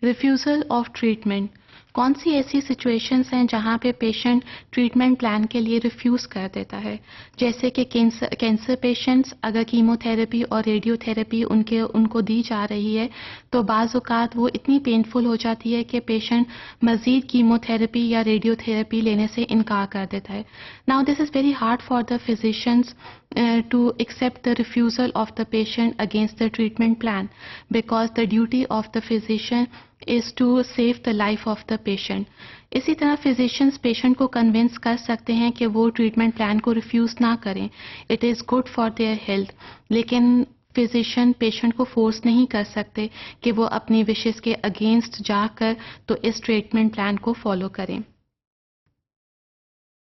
Refusal of treatment. कौन सी ऐसी situations हैं जहां पे पेशेंट ट्रीटमेंट प्लान के लिए रिफ्यूज़ कर देता है? जैसे कि कैंसर पेशेंट्स, अगर कीमोथेरेपी और रेडियोथेरेपी उनको दी जा रही है तो बाज़ औक़ात वो इतनी पेनफुल हो जाती है कि पेशेंट मज़ीद कीमोथेरेपी या रेडियोथेरेपी लेने से इनकार कर देता है। Now this is very hard for the physicians to accept the refusal of the patient against the treatment plan, because the duty of the physician is to save the life of the patient. इसी तरह physicians patient को convince कर सकते हैं कि वो treatment plan को refuse ना करें, it is good for their health, लेकिन फिजिशियन पेशेंट को फोर्स नहीं कर सकते कि वो अपनी विशेस के अगेंस्ट जाकर तो इस ट्रीटमेंट प्लान को फॉलो करें।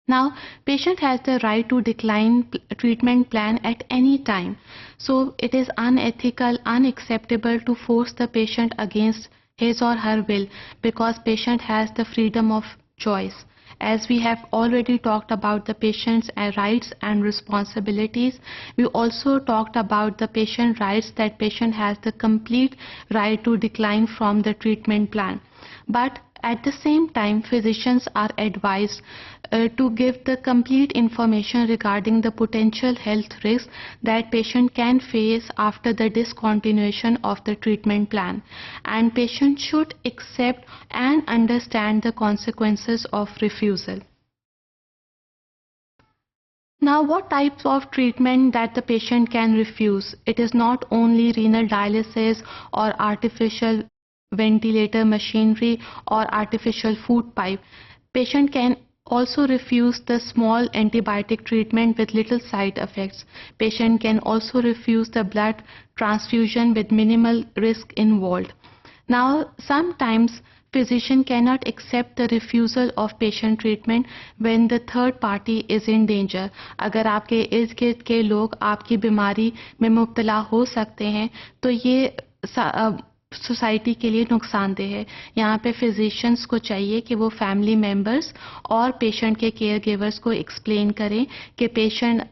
Now, patient has the right to decline treatment plan at any time. So, it is unethical, unacceptable to force the patient against his or her will, because patient has the freedom of choice. As we have already talked about the patient's rights and responsibilities, we also talked about the patient rights, that patient has the complete right to decline from the treatment plan. But at the same time, physicians are advised to give the complete information regarding the potential health risks that patient can face after the discontinuation of the treatment plan. And patient should accept and understand the consequences of refusal. Now, what types of treatment that the patient can refuse? It is not only renal dialysis or artificial ventilator machinery or artificial food pipe. Patient can also refuse the small antibiotic treatment with little side effects. Patient can also refuse the blood transfusion with minimal risk involved. Now, sometimes physician cannot accept the refusal of patient treatment when the third party is in danger. अगर आपके इर्द गिर्द के लोग आपकी बीमारी में मुब्तला हो सकते हैं तो ये सोसाइटी के लिए नुकसानदेह है। यहाँ पे फिजिशियंस को चाहिए कि वो फैमिली मेंबर्स और पेशेंट के केयर गिवर्स को एक्सप्लेन करें कि पेशेंट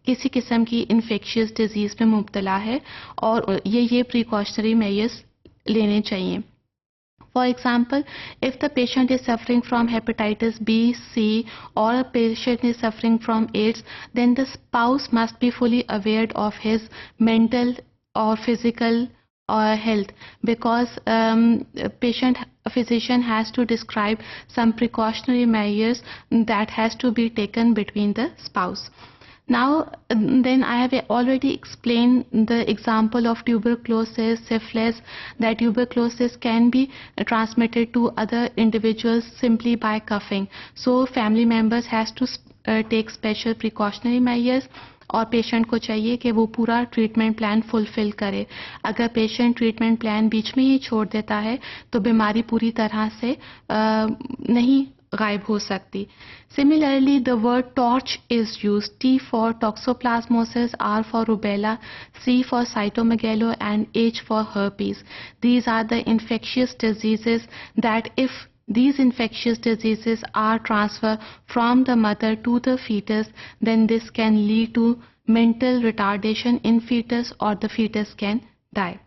किसी किस्म की इन्फेक्शियस डिजीज़ में मुब्तला है और ये प्रिकॉशनरी मेजर्स लेने चाहिए। For example, if the patient is suffering from hepatitis B, C, or a patient is suffering from AIDS, then the spouse must be fully aware of his mental or physical health, because physician has to describe some precautionary measures that has to be taken between the spouse. Now, then I have already explained the example of tuberculosis, syphilis, that tuberculosis can be transmitted to other individuals simply by coughing. So, family members has to take special precautionary measures और patient को चाहिए कि वो पूरा treatment plan fulfil करे। अगर patient treatment plan बीच में ही छोड़ देता है तो बीमारी पूरी तरह से नहीं गायब हो सकती। Similarly, the word torch is used. T for toxoplasmosis, R for rubella, C for cytomegalo, and H for herpes. These are the infectious diseases that if these infectious diseases are transferred from the mother to the fetus, then this can lead to mental retardation in fetus or the fetus can die.